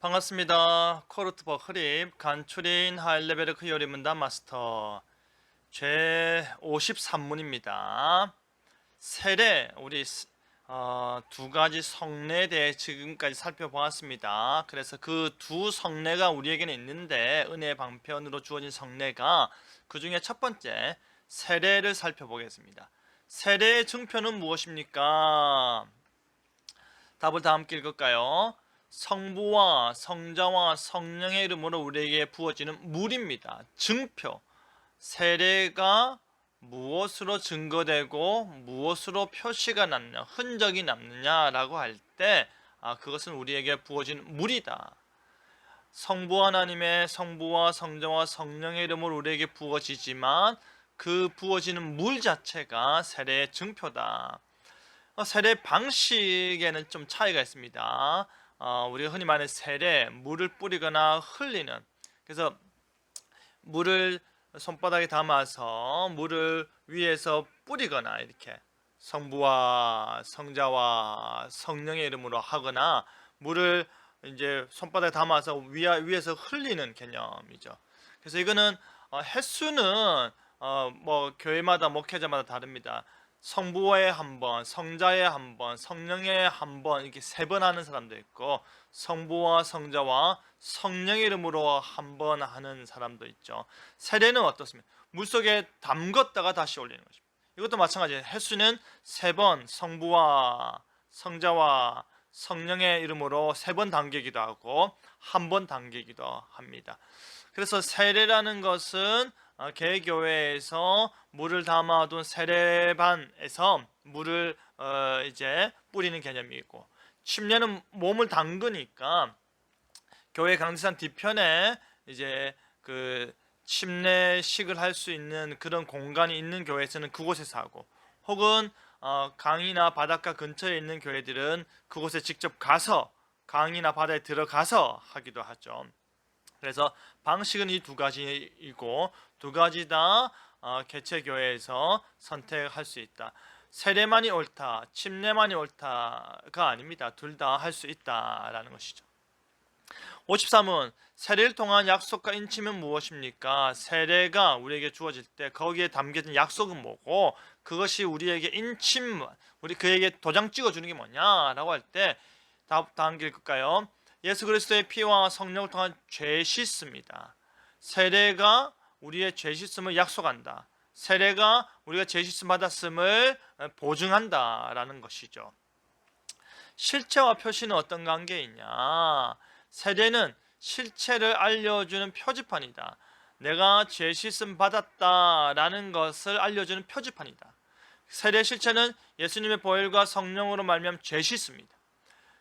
반갑습니다. 코르트 버크립 간추린 하이레벨 요리 문단 마스터 제 53문입니다. 세례 우리 두 가지 성례에 대해 지금까지 살펴보았습니다. 그래서 그 두 성례가 우리에게는 있는데 은혜의 방편으로 주어진 성례가 그 중에 첫 번째 세례를 살펴보겠습니다. 세례의 증표는 무엇입니까? 답을 다 함께 읽을까요? 성부와 성자와 성령의 이름으로 우리에게 부어지는 물입니다. 증표. 세례가 무엇으로 증거되고 무엇으로 표시가 남냐, 흔적이 남느냐라고 할 때 그것은 우리에게 부어진 물이다. 성부 하나님의 성부와 성자와 성령의 이름으로 우리에게 부어지지만 그 부어지는 물 자체가 세례의 증표다. 세례 방식에는 좀 차이가 있습니다. 우리가 흔히 말하는 세례, 물을 뿌리거나 흘리는. 그래서 물을 손바닥에 담아서 물을 위에서 뿌리거나 이렇게 성부와 성자와 성령의 이름으로 하거나 물을 이제 손바닥에 담아서 위에서 흘리는 개념이죠. 그래서 이거는 횟수는 뭐 교회마다 목회자마다 다릅니다. 성부에 한 번, 성자에 한 번, 성령에 한 번 이렇게 세 번 하는 사람도 있고 성부와 성자와 성령의 이름으로 한 번 하는 사람도 있죠. 세례는 어떻습니까? 물속에 담궜다가 다시 올리는 것입니다. 이것도 마찬가지예요. 횟수는 세 번 성부와 성자와 성령의 이름으로 세 번 담기기도 하고 한 번 담기기도 합니다. 그래서 세례라는 것은 개교회에서 물을 담아둔 세례반에서 물을 이제 뿌리는 개념이고, 침례는 몸을 담그니까 교회 강대상 뒤편에 이제 그 침례식을 할 수 있는 그런 공간이 있는 교회에서는 그곳에서 하고, 혹은 강이나 바닷가 근처에 있는 교회들은 그곳에 직접 가서 강이나 바다에 들어가서 하기도 하죠. 그래서 방식은 이 두 가지이고 두 가지 다 개체교회에서 선택할 수 있다. 세례만이 옳다, 침례만이 옳다가 아닙니다. 둘 다 할 수 있다라는 것이죠. 53은 세례를 통한 약속과 인침은 무엇입니까? 세례가 우리에게 주어질 때 거기에 담겨진 약속은 뭐고 그것이 우리에게 인침, 우리 그에게 도장 찍어주는 게 뭐냐라고 할 때 다음 읽을까요? 예수 그리스도의 피와 성령을 통한 죄 씻습니다. 세례가 우리의 죄 씻음을 약속한다. 세례가 우리가 죄 씻음 받았음을 보증한다라는 것이죠. 실체와 표시는 어떤 관계이냐? 세례는 실체를 알려주는 표지판이다. 내가 죄 씻음 받았다라는 것을 알려주는 표지판이다. 세례 실체는 예수님의 보혈과 성령으로 말미암아 죄 씻습니다.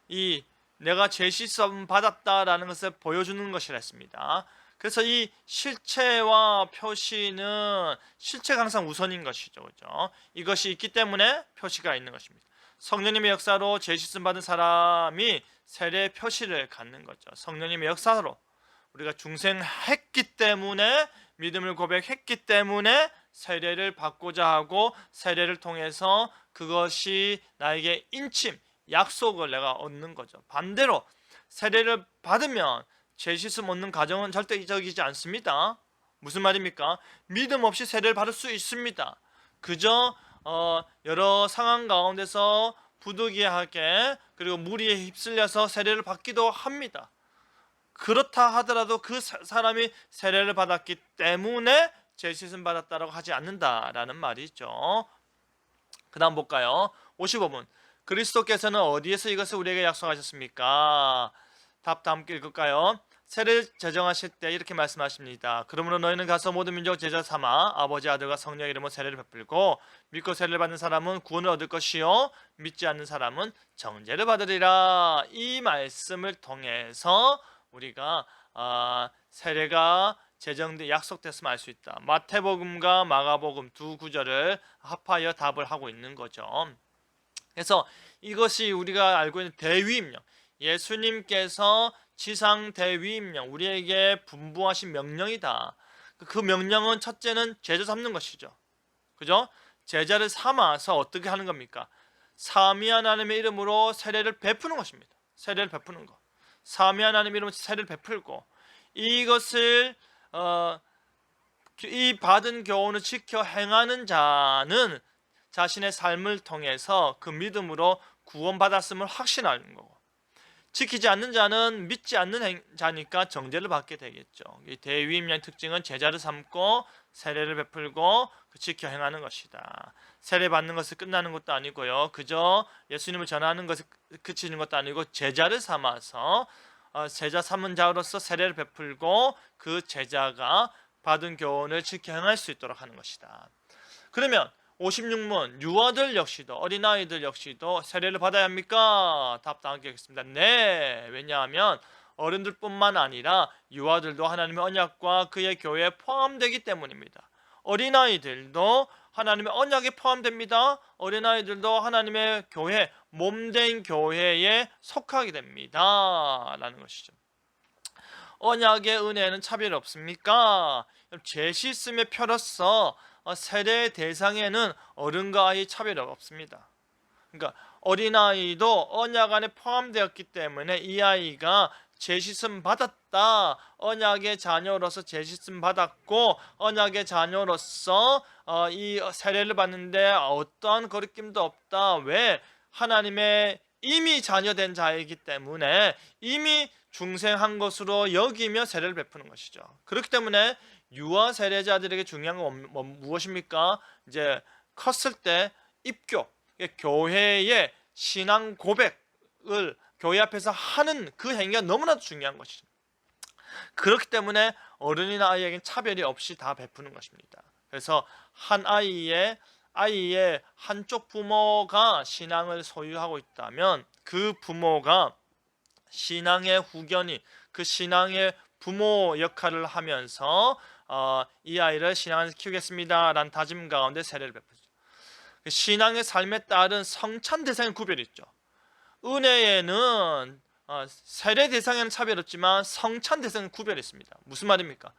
이 내가 죄 씻음 받았다라는 것을 보여주는 것이라 했습니다. 그래서 이 실체와 표시는 실체가 항상 우선인 것이죠. 그죠? 이것이 있기 때문에 표시가 있는 것입니다. 성령님의 역사로 죄 씻음 받은 사람이 세례의 표시를 갖는 거죠. 성령님의 역사로 우리가 중생했기 때문에, 믿음을 고백했기 때문에 세례를 받고자 하고 세례를 통해서 그것이 나에게 인침, 약속을 내가 얻는 거죠. 반대로 세례를 받으면 죄 씻음 얻는 과정은 절대적이지 않습니다. 무슨 말입니까? 믿음 없이 세례를 받을 수 있습니다. 그저 여러 상황 가운데서 부득이하게 그리고 무리에 휩쓸려서 세례를 받기도 합니다. 그렇다 하더라도 그 사람이 세례를 받았기 때문에 죄 씻음 받았다라고 하지 않는다라는 말이죠. 그 다음 볼까요? 55분. 그리스도께서는 어디에서 이것을 우리에게 약속하셨습니까? 답 다 함께 읽을까요? 세례를 제정하실 때 이렇게 말씀하십니다. 그러므로 너희는 가서 모든 민족 제자 삼아 아버지 아들과 성령의 이름으로 세례를 베풀고 믿고 세례를 받는 사람은 구원을 얻을 것이요 믿지 않는 사람은 정죄를 받으리라. 이 말씀을 통해서 우리가 세례가 제정돼 약속됐음을 알 수 있다. 마태복음과 마가복음 두 구절을 합하여 답을 하고 있는 거죠. 그래서 이것이 우리가 알고 있는 대위임령, 예수님께서 지상 대위임령, 우리에게 분부하신 명령이다. 그 명령은 첫째는 제자 삼는 것이죠. 그죠? 제자를 삼아서 어떻게 하는 겁니까? 삼위 하나님의 이름으로 세례를 베푸는 것입니다. 세례를 베푸는 것. 삼위 하나님 이름으로 세례를 베풀고 이것을 이 받은 교훈을 지켜 행하는 자는 자신의 삶을 통해서 그 믿음으로 구원받았음을 확신하는 거고, 지키지 않는 자는 믿지 않는 자니까 정죄를 받게 되겠죠. 이 대위임령의 특징은 제자를 삼고 세례를 베풀고 지켜 행하는 것이다. 세례 받는 것을 끝나는 것도 아니고요, 그저 예수님을 전하는 것을 그치는 것도 아니고 제자를 삼아서 제자 삼은 자로서 세례를 베풀고 그 제자가 받은 교훈을 지켜 행할 수 있도록 하는 것이다. 그러면 56문 유아들 역시도, 어린아이들 역시도 세례를 받아야 합니까? 답 당하겠습니다. 네. 왜냐하면 어른들뿐만 아니라 유아들도 하나님의 언약과 그의 교회에 포함되기 때문입니다. 어린아이들도 하나님의 언약에 포함됩니다. 어린아이들도 하나님의 교회, 몸된 교회에 속하게 됩니다 라는 것이죠. 언약의 은혜는 차별이 없습니까? 죄 씻음의 표로서 세례 대상에는 어른과 아이 차별이 없습니다. 그러니까 어린아이도 언약 안에 포함되었기 때문에 이 아이가 죄 씻음 받았다, 언약의 자녀로서 죄 씻음 받았고 언약의 자녀로서 이 세례를 받는데 어떠한 거리낌도 없다. 왜? 하나님의 이미 자녀된 자이기 때문에 이미 중생한 것으로 여기며 세례를 베푸는 것이죠. 그렇기 때문에 유아 세례자들에게 중요한 건 무엇입니까? 이제 컸을 때 입교, 교회의 신앙 고백을 교회 앞에서 하는 그 행위가 너무나도 중요한 것이죠. 그렇기 때문에 어른이나 아이에게는 차별이 없이 다 베푸는 것입니다. 그래서 한 아이의 한쪽 부모가 신앙을 소유하고 있다면 그 부모가 신앙의 후견이, 그 신앙의 부모 역할을 하면서 이 아이를 신앙에서 키우겠습니다 라는 다짐 가운데 세례를 베푸죠. 신앙의 삶에 따른 성찬 대상의 구별이 있죠. 은혜에는 세례 대상에는 차별이 없지만 성찬 대상은 구별이 있습니다. 무슨 말입니까?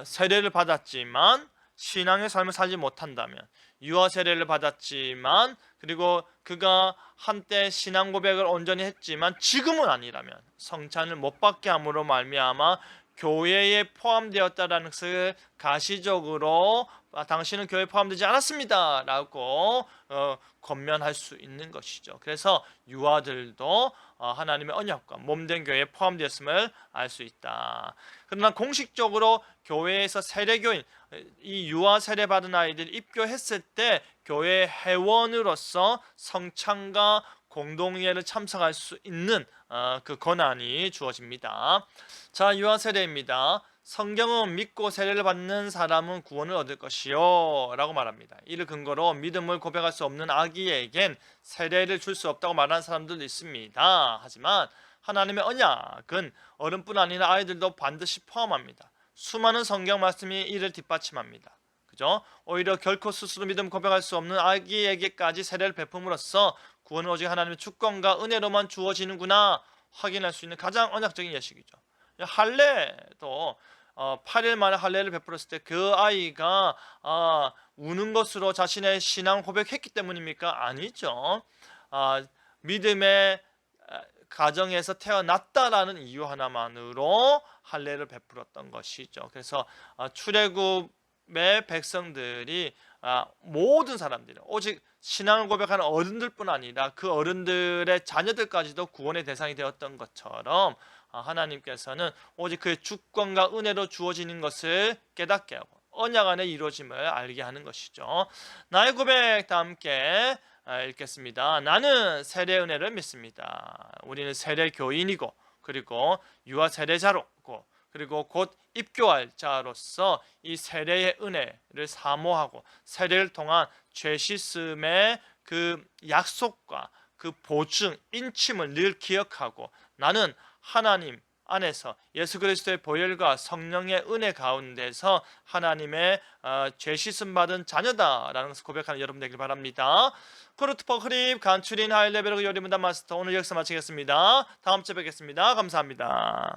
세례를 받았지만 신앙의 삶을 살지 못한다면, 유아 세례를 받았지만 그리고 그가 한때 신앙 고백을 온전히 했지만 지금은 아니라면 성찬을 못 받게 함으로 말미암아 교회에 포함되었다라는 것을 가시적으로 당신은 교회에 포함되지 않았습니다 라고 권면할 수 있는 것이죠. 그래서 유아들도 하나님의 언약과 몸된 교회에 포함되었음을 알 수 있다. 그러나 공식적으로 교회에서 세례교인, 이 유아 세례 받은 아이들이 입교했을 때 교회 회원으로서 성찬과 공동회를 참석할 수 있는 그 권한이 주어집니다. 자, 유아 세례입니다. 성경은 믿고 세례를 받는 사람은 구원을 얻을 것이요 라고 말합니다. 이를 근거로 믿음을 고백할 수 없는 아기에겐 세례를 줄 수 없다고 말하는 사람들도 있습니다. 하지만 하나님의 언약은 어른뿐 아니라 아이들도 반드시 포함합니다. 수많은 성경 말씀이 이를 뒷받침합니다. 그죠? 오히려 결코 스스로 믿음 고백할 수 없는 아기에게까지 세례를 베품으로써 구원은 오직 하나님의 주권과 은혜로만 주어지는구나 확인할 수 있는 가장 언약적인 예식이죠. 할례도 8일 만에 할례를 베풀었을 때 그 아이가 우는 것으로 자신의 신앙을 고백했기 때문입니까? 아니죠. 믿음의 가정에서 태어났다라는 이유 하나만으로 할례를 베풀었던 것이죠. 그래서 출애굽의 백성들이 모든 사람들이 오직 신앙을 고백하는 어른들뿐 아니라 그 어른들의 자녀들까지도 구원의 대상이 되었던 것처럼 하나님께서는 오직 그의 주권과 은혜로 주어지는 것을 깨닫게 하고 언약 안에 이루어짐을 알게 하는 것이죠. 나의 고백 다 함께 읽겠습니다. 나는 세례 은혜를 믿습니다. 우리는 세례 교인이고 그리고 유아 세례자로고 그리고 곧 입교할 자로서 이 세례의 은혜를 사모하고 세례를 통한 죄 씻음의 그 약속과 그 보증, 인침을 늘 기억하고 나는 하나님 안에서 예수 그리스도의 보혈과 성령의 은혜 가운데서 하나님의 죄 씻음 받은 자녀다라는 것을 고백하는 여러분 되길 바랍니다. 코르트퍼 크립 간추린 하이레벨 요리문단 마스터 오늘 여기서 마치겠습니다. 다음 주에 뵙겠습니다. 감사합니다.